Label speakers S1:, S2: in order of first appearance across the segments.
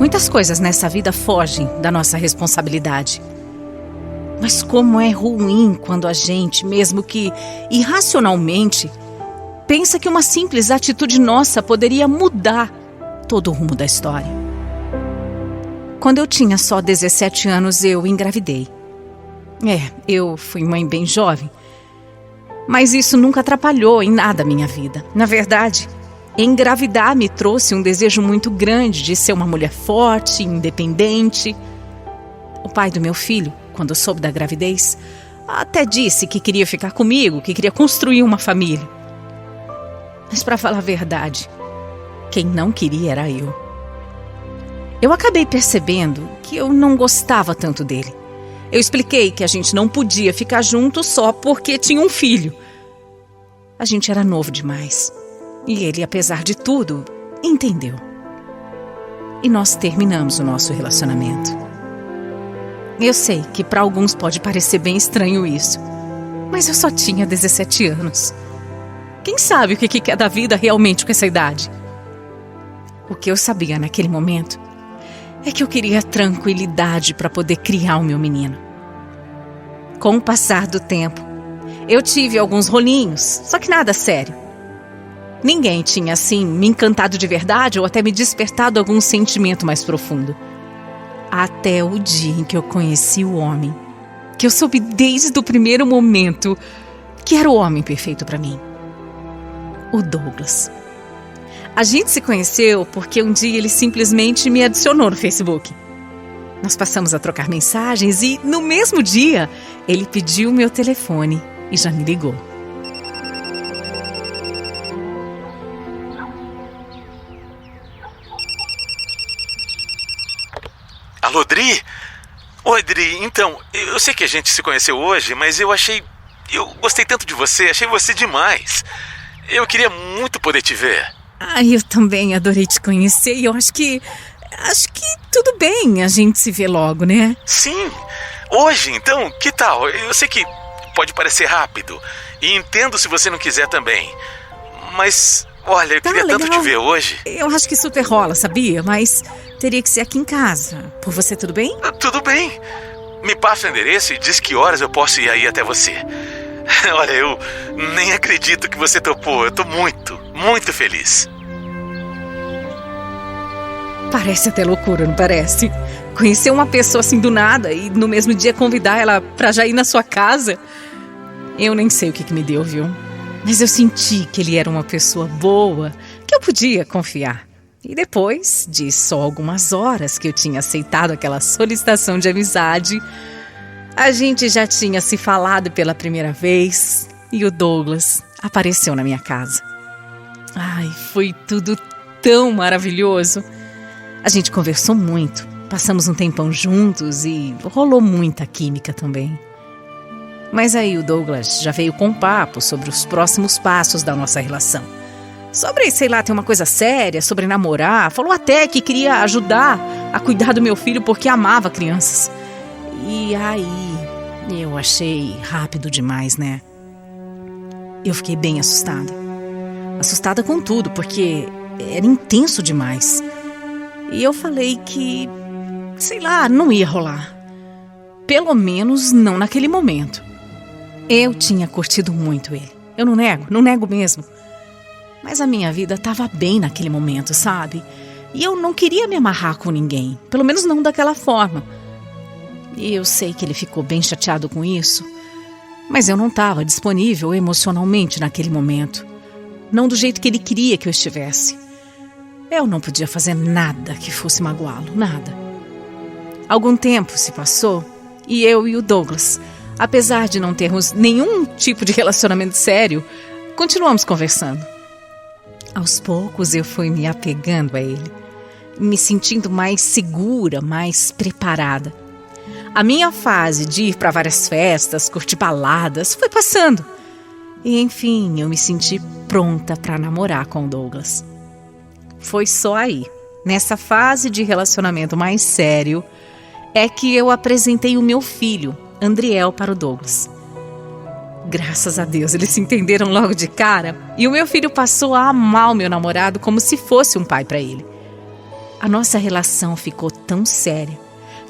S1: Muitas coisas nessa vida fogem da nossa responsabilidade. Mas como é ruim quando a gente, mesmo que irracionalmente, pensa que uma simples atitude nossa poderia mudar todo o rumo da história. Quando eu tinha só 17 anos, eu engravidei. Eu fui mãe bem jovem. Mas isso nunca atrapalhou em nada a minha vida. Na verdade, engravidar me trouxe um desejo muito grande de ser uma mulher forte, independente. O pai do meu filho, quando soube da gravidez, até disse que queria ficar comigo, que queria construir uma família. Mas para falar a verdade, quem não queria era eu. Eu acabei percebendo que eu não gostava tanto dele. Eu expliquei que a gente não podia ficar junto só porque tinha um filho. A gente era novo demais. E ele, apesar de tudo, entendeu. E nós terminamos o nosso relacionamento. Eu sei que para alguns pode parecer bem estranho isso, mas eu só tinha 17 anos. Quem sabe o que quer da vida realmente com essa idade? O que eu sabia naquele momento é que eu queria tranquilidade para poder criar o meu menino. Com o passar do tempo, eu tive alguns rolinhos, só que nada sério. Ninguém tinha, assim, me encantado de verdade ou até me despertado algum sentimento mais profundo. Até o dia em que eu conheci o homem, que eu soube desde o primeiro momento que era o homem perfeito para mim. O Douglas. A gente se conheceu porque um dia ele simplesmente me adicionou no Facebook. Nós passamos a trocar mensagens e, no mesmo dia, ele pediu o meu telefone e já me ligou.
S2: Alô, Dri? Oi, Dri, então, eu sei que a gente se conheceu hoje, mas eu gostei tanto de você, achei você demais. Eu queria muito poder te ver.
S1: Eu também adorei te conhecer e eu acho que tudo bem a gente se ver logo, né?
S2: Sim, hoje, então, que tal? Eu sei que pode parecer rápido e entendo se você não quiser também, mas, olha, eu queria
S1: legal.
S2: tanto te ver hoje.
S1: Eu acho que super rola, sabia? Mas teria que ser aqui em casa. Por você, tudo bem?
S2: Tudo bem. Me passa o endereço e diz que horas eu posso ir aí até você. Olha, eu nem acredito que você topou. Eu tô muito, muito feliz.
S1: Parece até loucura, não parece? Conhecer uma pessoa assim do nada e no mesmo dia convidar ela pra já ir na sua casa. Eu nem sei o que me deu, viu? Mas eu senti que ele era uma pessoa boa, que eu podia confiar. E depois de só algumas horas que eu tinha aceitado aquela solicitação de amizade, a gente já tinha se falado pela primeira vez e o Douglas apareceu na minha casa. Foi tudo tão maravilhoso. A gente conversou muito, passamos um tempão juntos e rolou muita química também. Mas aí o Douglas já veio com um papo sobre os próximos passos da nossa relação. Sobre, ter uma coisa séria, sobre namorar. Falou até que queria ajudar a cuidar do meu filho porque amava crianças. E aí, eu achei rápido demais, né? Eu fiquei bem assustada. Assustada com tudo, porque era intenso demais. E eu falei que, não ia rolar. Pelo menos não naquele momento. Eu tinha curtido muito ele. Eu não nego mesmo. Mas a minha vida estava bem naquele momento, sabe? E eu não queria me amarrar com ninguém. Pelo menos não daquela forma. E eu sei que ele ficou bem chateado com isso. Mas eu não estava disponível emocionalmente naquele momento. Não do jeito que ele queria que eu estivesse. Eu não podia fazer nada que fosse magoá-lo, nada. Algum tempo se passou e eu e o Douglas, apesar de não termos nenhum tipo de relacionamento sério, continuamos conversando. Aos poucos eu fui me apegando a ele, me sentindo mais segura, mais preparada. A minha fase de ir para várias festas, curtir baladas, foi passando. E enfim, eu me senti pronta para namorar com o Douglas. Foi só aí, nessa fase de relacionamento mais sério, é que eu apresentei o meu filho, Andriel, para o Douglas. Graças a Deus, eles se entenderam logo de cara e o meu filho passou a amar o meu namorado como se fosse um pai para ele. a nossa relação ficou tão séria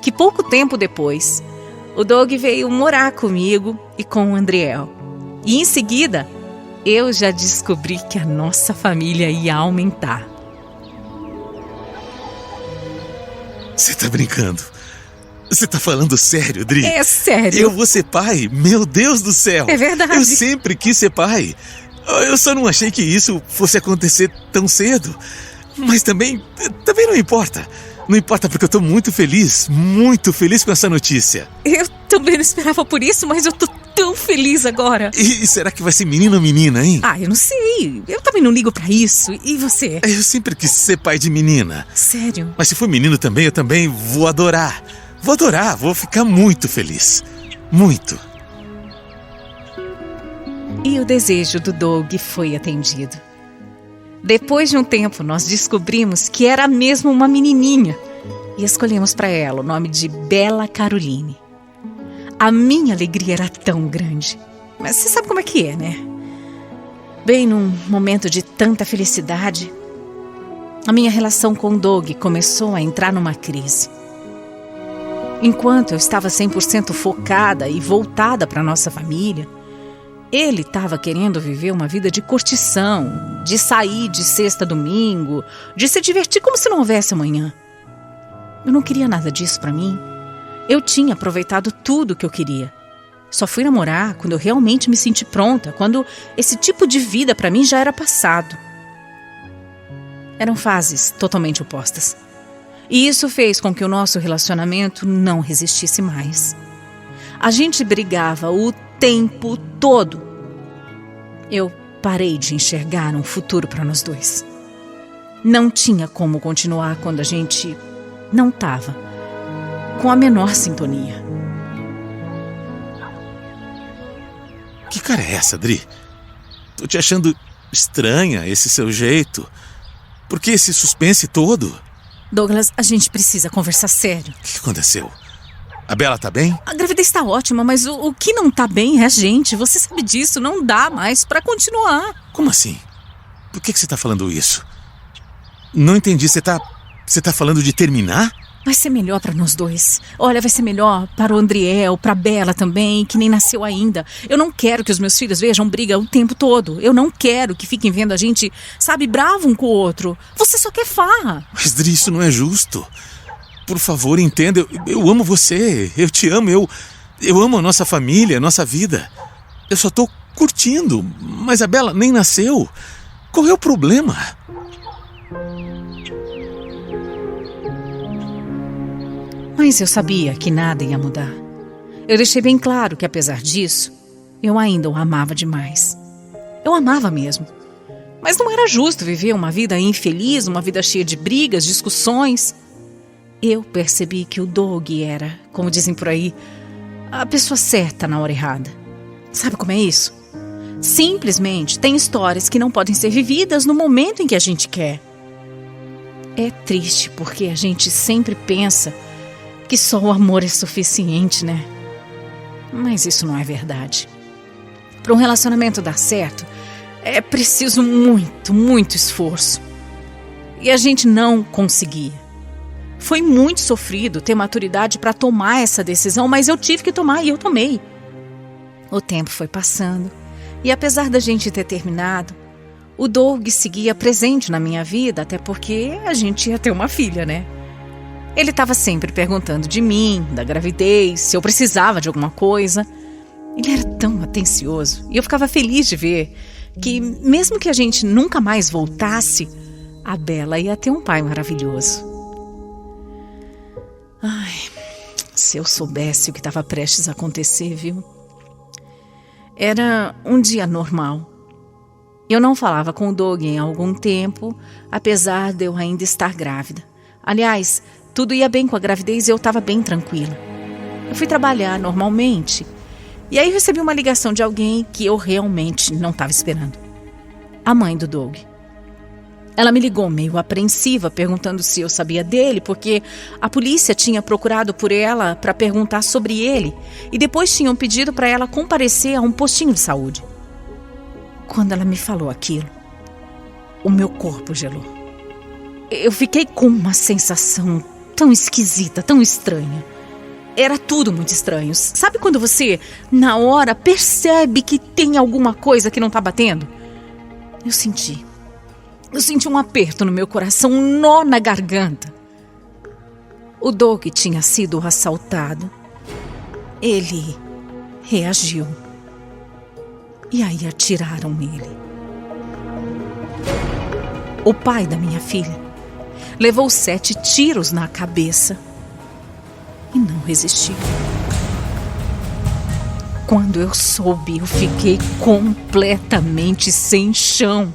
S1: que pouco tempo depois, o Doug veio morar comigo e com o Andriel. E em seguida, eu já descobri que a nossa família ia aumentar.
S2: Você tá brincando? Você tá falando sério, Dri?
S1: É sério.
S2: Eu vou ser pai? Meu Deus do céu!
S1: É verdade.
S2: Eu sempre quis ser pai. Eu só não achei que isso fosse acontecer tão cedo. Mas também não importa. Não importa porque eu tô muito feliz com essa notícia.
S1: Eu também não esperava por isso, mas eu tô tão feliz agora.
S2: E será que vai ser menino ou menina, hein?
S1: Eu não sei. Eu também não ligo pra isso. E você?
S2: Eu sempre quis ser pai de menina.
S1: Sério?
S2: Mas se for menino também, eu também vou adorar. Vou ficar muito feliz. Muito.
S1: E o desejo do Doug foi atendido. Depois de um tempo, nós descobrimos que era mesmo uma menininha e escolhemos para ela o nome de Bela Caroline. A minha alegria era tão grande, mas você sabe como é que é, né? Bem, num momento de tanta felicidade, a minha relação com o Doug começou a entrar numa crise. Enquanto eu estava 100% focada e voltada para nossa família, ele estava querendo viver uma vida de curtição, de sair de sexta a domingo, de se divertir como se não houvesse amanhã. Eu não queria nada disso para mim. Eu tinha aproveitado tudo o que eu queria. Só fui namorar quando eu realmente me senti pronta, quando esse tipo de vida para mim já era passado. Eram fases totalmente opostas. E isso fez com que o nosso relacionamento não resistisse mais. A gente brigava o tempo todo. Eu parei de enxergar um futuro para nós dois. Não tinha como continuar quando a gente não estava com a menor sintonia.
S2: Que cara é essa, Dri? Tô te achando estranha esse seu jeito. Por que esse suspense todo?
S1: Douglas, a gente precisa conversar sério.
S2: O que aconteceu? A Bela tá bem?
S1: A gravidez está ótima, mas o que não tá bem é a gente. Você sabe disso, não dá mais pra continuar.
S2: Como assim? Por que você tá falando isso? Não entendi, você tá falando de terminar?
S1: Vai ser melhor pra nós dois. Olha, vai ser melhor para o Andriel, pra Bela também, que nem nasceu ainda. Eu não quero que os meus filhos vejam briga o tempo todo. Eu não quero que fiquem vendo a gente, sabe, bravo um com o outro. Você só quer farra.
S2: Mas, Dri, isso não é justo. Por favor, entenda, eu amo você, eu te amo, eu amo a nossa família, a nossa vida. Eu só tô curtindo, mas a Bela nem nasceu. Qual é o problema?
S1: Mas eu sabia que nada ia mudar. Eu deixei bem claro que, apesar disso, eu ainda o amava demais. Eu amava mesmo. Mas não era justo viver uma vida infeliz, uma vida cheia de brigas, discussões. Eu percebi que o Doug era, como dizem por aí, a pessoa certa na hora errada. Sabe como é isso? Simplesmente tem histórias que não podem ser vividas no momento em que a gente quer. É triste porque a gente sempre pensa que só o amor é suficiente, né? Mas isso não é verdade. Para um relacionamento dar certo, é preciso muito, muito esforço. E a gente não conseguia. Foi muito sofrido ter maturidade para tomar essa decisão, mas eu tive que tomar e eu tomei. O tempo foi passando e apesar da gente ter terminado, o Doug seguia presente na minha vida, até porque a gente ia ter uma filha, né? Ele estava sempre perguntando de mim, da gravidez, se eu precisava de alguma coisa. Ele era tão atencioso e eu ficava feliz de ver que, mesmo que a gente nunca mais voltasse, a Bela ia ter um pai maravilhoso. Ai, se eu soubesse o que estava prestes a acontecer, viu? Era um dia normal. Eu não falava com o Doug em algum tempo, apesar de eu ainda estar grávida. Aliás, tudo ia bem com a gravidez e eu estava bem tranquila. Eu fui trabalhar normalmente e aí recebi uma ligação de alguém que eu realmente não estava esperando. A mãe do Doug. Ela me ligou meio apreensiva, perguntando se eu sabia dele, porque a polícia tinha procurado por ela para perguntar sobre ele e depois tinham pedido para ela comparecer a um postinho de saúde. Quando ela me falou aquilo, o meu corpo gelou. Eu fiquei com uma sensação tão esquisita, tão estranha. Era tudo muito estranho. Sabe quando você, na hora, percebe que tem alguma coisa que não tá batendo? Eu senti um aperto no meu coração, um nó na garganta. O Doug tinha sido assaltado. Ele reagiu. E aí atiraram nele. O pai da minha filha levou 7 tiros na cabeça e não resistiu. Quando eu soube, eu fiquei completamente sem chão.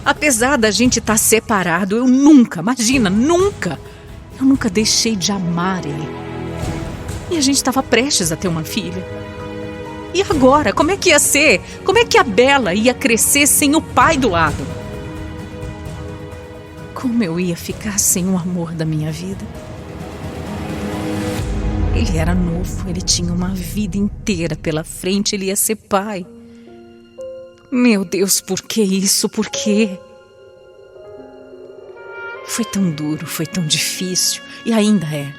S1: Apesar da gente estar separado, eu nunca deixei de amar ele. E a gente estava prestes a ter uma filha. E agora, como é que ia ser? Como é que a Bela ia crescer sem o pai do lado? Como eu ia ficar sem o amor da minha vida? Ele era novo, ele tinha uma vida inteira pela frente, ele ia ser pai. Meu Deus, por que isso? Por quê? Foi tão duro, foi tão difícil, e ainda é.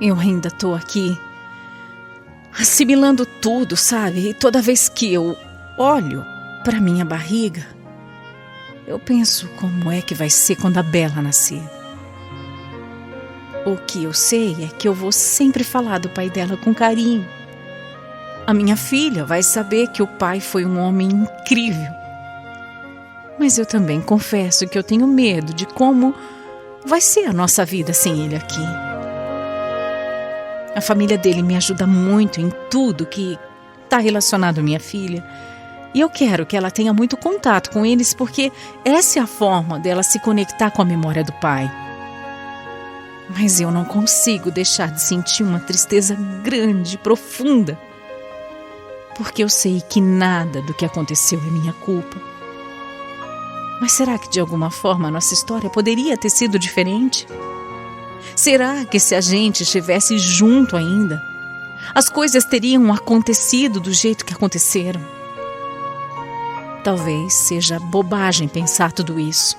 S1: Eu ainda tô aqui assimilando tudo, sabe? E toda vez que eu olho para minha barriga, eu penso como é que vai ser quando a Bela nascer. O que eu sei é que eu vou sempre falar do pai dela com carinho. A minha filha vai saber que o pai foi um homem incrível. Mas eu também confesso que eu tenho medo de como vai ser a nossa vida sem ele aqui. A família dele me ajuda muito em tudo que está relacionado à minha filha. E eu quero que ela tenha muito contato com eles, porque essa é a forma dela se conectar com a memória do pai. Mas eu não consigo deixar de sentir uma tristeza grande, profunda. Porque eu sei que nada do que aconteceu é minha culpa. Mas será que de alguma forma a nossa história poderia ter sido diferente? Será que se a gente estivesse junto ainda, as coisas teriam acontecido do jeito que aconteceram? Talvez seja bobagem pensar tudo isso.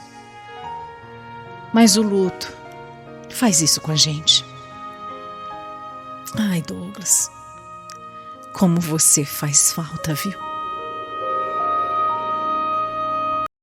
S1: Mas o luto faz isso com a gente. Ai, Douglas, como você faz falta, viu?